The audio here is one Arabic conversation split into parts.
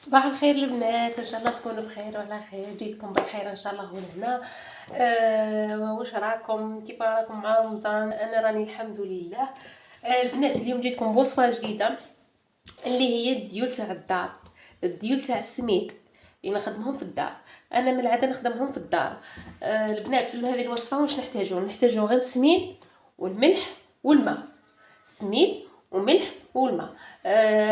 صباح الخير البنات، ان شاء الله تكونوا بخير وعلى خير. جيتكم بالخير ان شاء الله هنا. واش راكم؟ كيف راكم مع رمضان؟ انا راني الحمد لله. البنات اليوم جيتكم بوصفه جديده اللي هي الديول تاع الدار، الديول تاع السميد اللي نخدمهم في الدار. انا من العاده نخدمهم في الدار. البنات في هذه الوصفه واش نحتاجو غير السميد والملح والماء. سميد وملح والماء.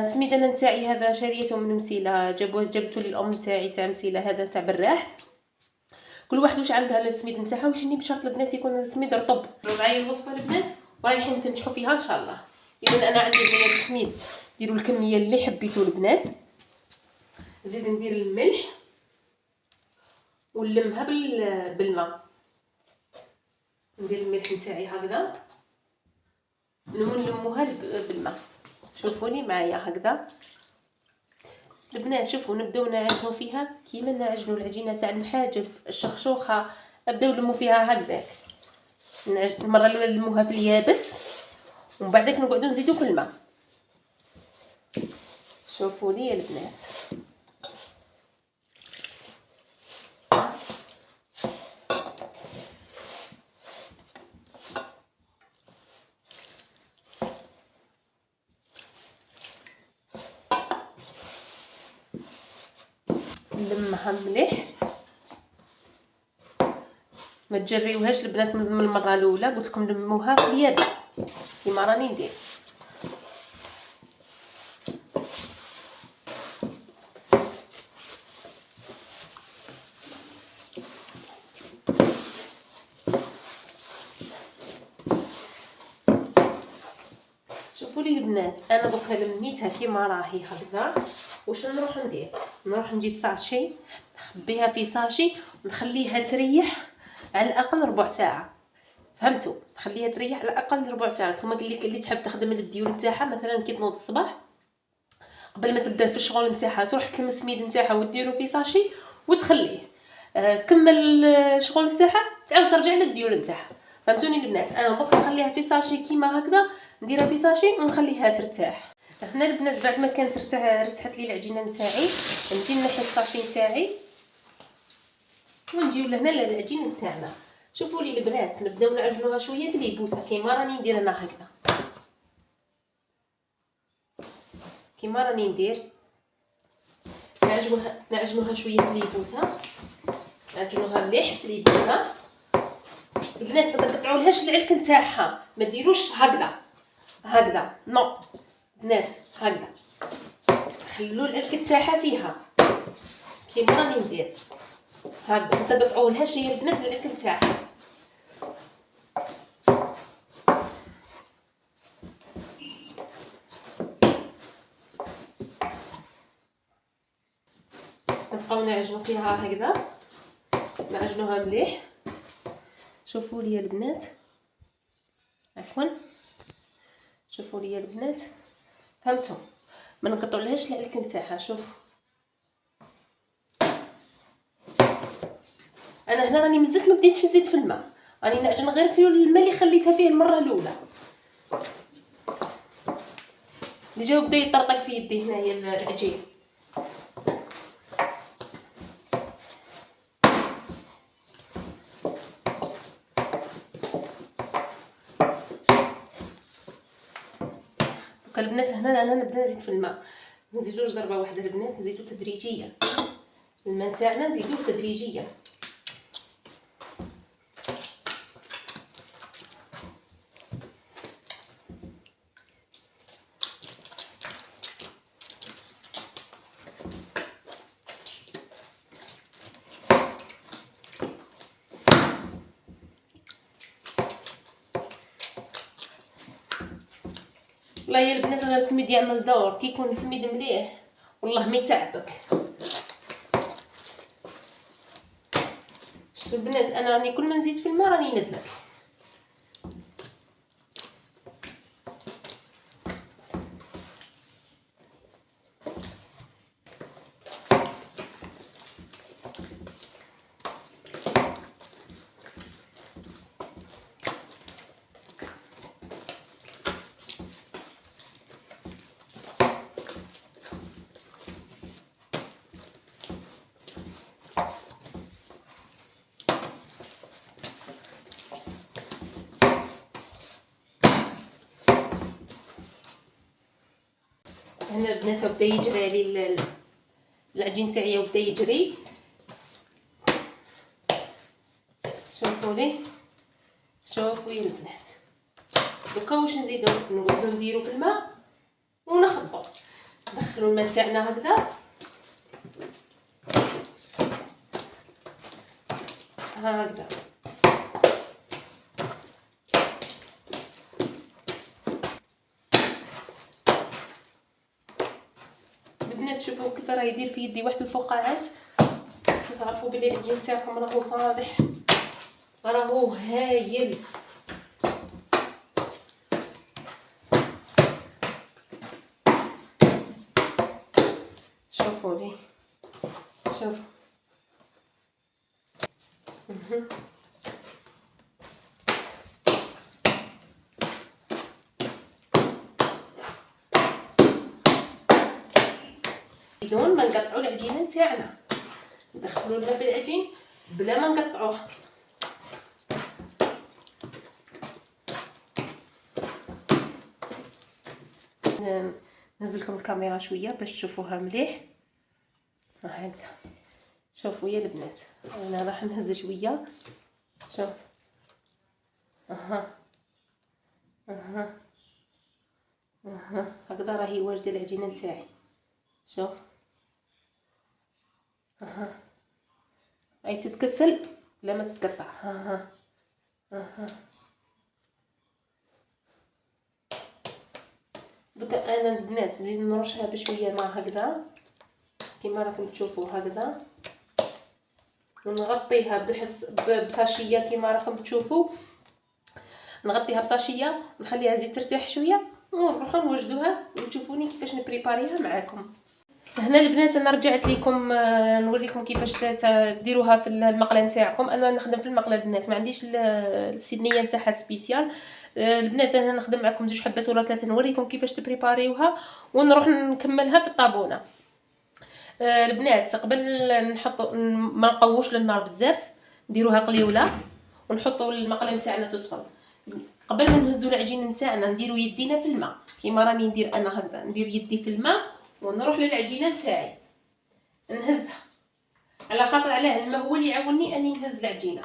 سميد انا نتاعي هذا شريته من مسيله، جبته للام نتاعي تاع مسيله، هذا تاع براح. كل واحد واش عندها السميد نتاعها، وشني بشرط البنات يكون السميد رطب. معايا الوصفه البنات ورايحين تنجحوا فيها ان شاء الله. اذا انا عندي هنا السميد، ديروا الكميه اللي حبيتوا البنات. نزيد ندير الملح ونلمها بالماء. ندير الملح نتاعي هكذا نلموها بالماء. شوفوني معايا هكذا البنات. شوفوا نبداو نعجنوا فيها كيما نعجنوا العجينه تاع المحاجب الشخشوخه. نبداو نلموا فيها هكذاك. المره الاولى نلموها في اليابس ومن بعدك نقعدوا نزيدوا في الماء. شوفوا لي البنات. نلمها مليح، ما تجريوهاش البنات من المره الاولى. قلت لكم لموها في اليابس كيما راني ندير. شوفوا لي البنات، انا دوكا لميتها كيما راهي هكذا. واش نروح ندير؟ نروح نجيب ساشي، نخبيها في ساشي ونخليها تريح على الاقل ربع ساعه. فهمتوا؟ نخليها تريح على الاقل ربع ساعه. نتوما اللي تحب تخدم الديول نتاعها مثلا كي تنوض الصباح قبل ما تبدا في الشغل نتاعها، تروح تلم السميد نتاعها وديرو في ساشي وتخليه. تكمل الشغل نتاعها تعاود ترجع للديول نتاعها. فهمتوني البنات؟ انا دوك نخليها في ساشي كيما هكذا، نديرها في ساشي ونخليها ترتاح. هنا البنات بعد ما كانت رتحت لي العجينه نتاعي، نجي نحي الساشي نتاعي ونجيو لهنا للعجينه نتاعنا. شوفوا لي البنات، نبداو نعجنوها شويه باليبوسه كيما راني ندير انا هكذا. كيما راني ندير نعجنوها شويه باليبوسه، نعجنوها مليح باليبوسه. البنات ما تقطعولهاش العلك نتاعها، ما ديروش هكذا نو بنات، هكذا خلوا العلك نتاعها فيها كيما راني ندير هكذا. ما تقطعولهاش هي البنات العلك نتاعها. نبقاو نعجنوا فيها هكذا، نعجنوها مليح. شوفوا لي البنات، عفوا شوفوا لي البنات، فهمتوا؟ ما نقطعولهاش العلك نتاعها. شوفوا انا هنا راني مزلت، ما بديتش نزيد في الماء، راني نعجن غير في الماء اللي خليتها فيه المره الاولى. اللي جاو بدا يطرطق في يدي هنايا العجين. دوكا البنات هنا انا نبدا نزيد في الماء. نزيدوش ضربه واحده البنات، نزيدو تدريجيا. الماء تاعنا نزيدوه تدريجيا. والله يا البنات غير السميد يعمل دور. كي يكون السميد مليح والله ما يتعبك. شفتوا البنات، انا راني كل ما نزيد في الماء راني ندلك. هنا البنات بدا يجري عليه العجين تاعي وبدا يجري. شوفوا لي، شوفوا يا البنات. دوكا واش نزيدو؟ نقعدو نديرو في الماء ونخلطو. ندخلو الماء تاعنا هكذا هكذا. البنات شوفوا كيف راه يدير في يدي واحد الفقاعات، تعرفوا بلي العجين تاعكم راهو صالح، راهو هايل. شوفوا لي، شوفوا. بدون ما نقطعوا العجينه تاعنا، ندخلوا الماء في العجين بلا ما نقطعوه. ننزل لكم الكاميرا شويه باش تشوفوها مليح. هكذا شوفوا يا البنات، انا راح نهز شويه. شوف هكذا راهي واجده العجينه نتاعي. شوف هاي تتكسل لا ما تتقطع. دوكا انا البنات نزيد نرشها بشويه ماء هكذا كيما راكم تشوفوا هكذا، ونغطيها بصاشيه كيما راكم تشوفوا. نغطيها بصاشيه ونخليها زيد ترتاح شويه ونروحوا نوجدوها وتشوفوني كيفاش نبريباريها معاكم. هنا البنات انا رجعت لكم نوريكم كيفاش ديروها في المقله نتاعكم. انا نخدم في المقله البنات، ما عنديش السنيه نتاعها سبيسيال. البنات انا نخدم معكم 2 حبات ولا 3 نوريكم كيفاش تبريباريوها ونروح نكملها في الطابونه. البنات قبل نحطوا ما نقووش للنار بزاف، نديروها قليوله ونحطوا المقله نتاعنا تسخن. قبل ما نهزوا العجين نتاعنا نديروا يدينا في الماء كيما راني ندير انا هكذا، ندير يدي في الماء ونروح للعجينه نتاعي نهزها، على خاطر علاه الماء هو اللي يعاونني اني نهز العجينه.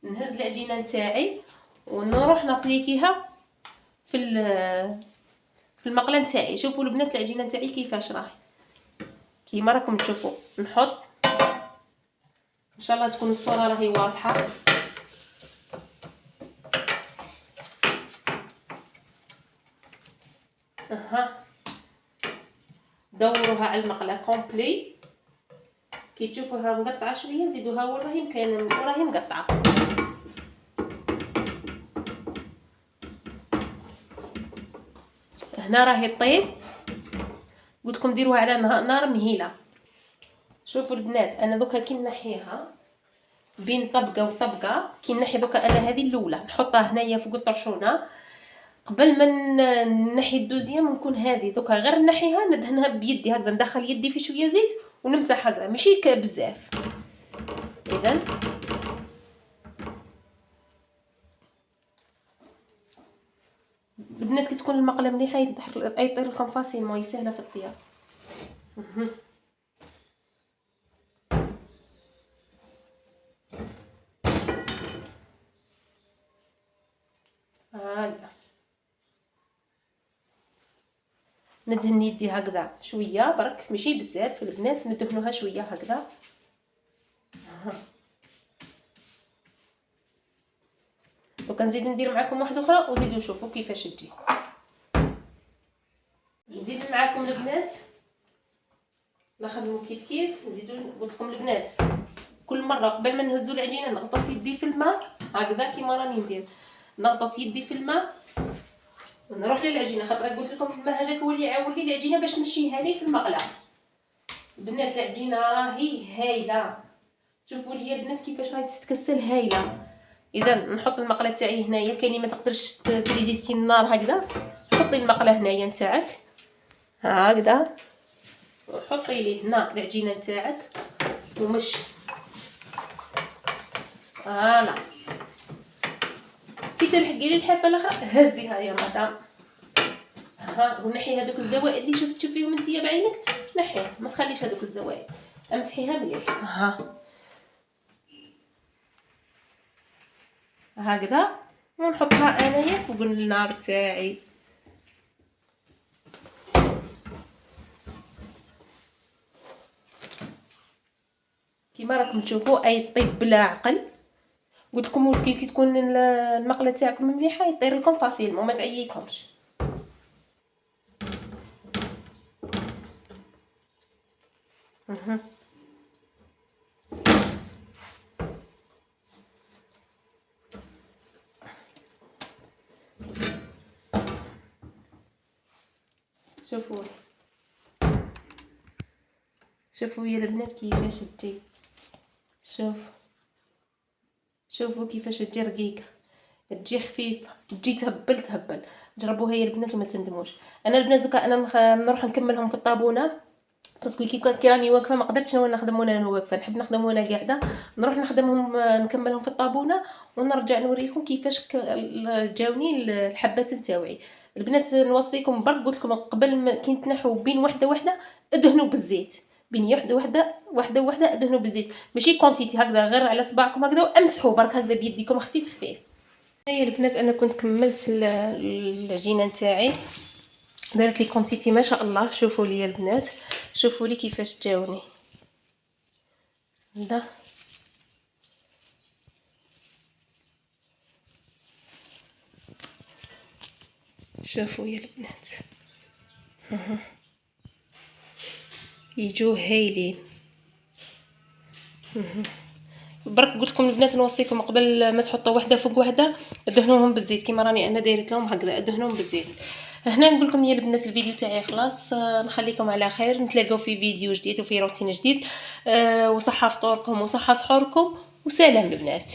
نهز العجينه نتاعي ونروح نابليكيها في المقله نتاعي. شوفوا البنات العجينه نتاعي كيفاش راهي كيما راكم تشوفوا. نحط ان شاء الله تكون الصوره راهي واضحه. دوروها على المقله كومبلي. كي تشوفوها مقطعه شويه زيدوها وين راهي مكانه، وراهي مقطعه. هنا راهي طيب، قلت لكم ديروها على نار مهيله. شوفوا البنات انا دوكا كي نحيها بين طبقه وطبقه، كي نحي دوكا انا هذه الاولى نحطها هنايا فوق الطرشونه. قبل ما نحي الدوزيام نكون هذه دوكا غير نحيها ندهنها بيدي هكذا، ندخل يدي في شويه زيت ونمسح هكذا ماشي بزاف. اذا البنات كي تكون المقله مليحه يطير لكم فاسيل ماي سهله في الطياب. هكذا ندهن يدي هكذا شويه برك ماشي بزاف البنات، ندهنوها شويه هكذا. دوكا نزيد ندير معكم واحده اخرى وزيدوا شوفوا كيفاش تجي. نزيد معكم البنات نخدموا كيف نزيدوا. قلت لكم البنات كل مره قبل ما نهزوا العجينه نغطس يدي في الماء هكذا كيما راني ندير، نغطس يدي في الماء ونروح للعجينه. خاطر قلت لكم الماء هذاك هو اللي يعاون لي العجينه باش نمشيها لي في المقله. البنات العجينه راهي هايله، شوفوا لي البنات كيفاش راهي تتكسل هايله. اذا نحط المقله تاعي هنايا، كاين اللي ما تقدرش تريزيستي النار هكذا، حطي المقله هنايا نتاعك هكذا وحطي لي هنا العجينه نتاعك ومشي. فوالا كي تلحقي لي الحافه الاخرى هزيها يا مدام ها ونحي هذوك الزوائد اللي شفتي فيهم انتيا بعينك، نحيها ما تخليش هذوك الزوائد، امسحيها مليح. ها هكذا ونحطها انايا فوق النار تاعي. كيما راكم تشوفوا اي طيب بلا عقل. قلت لكم كي تكون المقله تاعكم مليحه يطير لكم فاصيل وما تعييكمش. شوفوا شوفوا يا البنات كيفاش تجي، شوفوا كيفاش تجي رقيقه، تجي خفيفه، تجي تهبل. جربوها يا البنات وما تندموش. انا البنات دوكا انا نروح نكملهم في الطابونه باسكو كي راني واقفه ما قدرتش نخدم وانا واقفه، نحب نخدم وانا قاعده، نروح نخدمهم نكملهم في الطابونه ونرجع نوريكم كيفاش جاوني الحبات نتاوعي. البنات نوصيكم برك، قلت لكم قبل ما كي تنحوا بين وحده ادهنوا بالزيت، بين وحده ادهنوا بالزيت، ماشي كونتيتي هكذا غير على صباعكم هكذا وامسحوا برك هكذا بيديكم خفيف. هيا البنات انا كنت كملت العجينه نتاعي، دارت لي كونتيتي ما شاء الله. شوفوا لي البنات، شوفوا لي كيفاش جاوني. بسم الله. شوفوا يا البنات يجوا هايلين. برك قلت لكم البنات نوصيكم قبل ما تحطوا وحده فوق وحده ادهنوهم بالزيت كيما راني انا دايرت لهم هكذا، ادهنوهم بالزيت. هنا نقول لكم يا البنات الفيديو تاعي خلاص، نخليكم على خير، نتلاقاو في فيديو جديد وفي روتين جديد. وصحه فطوركم وصحه سحوركم وسلام البنات.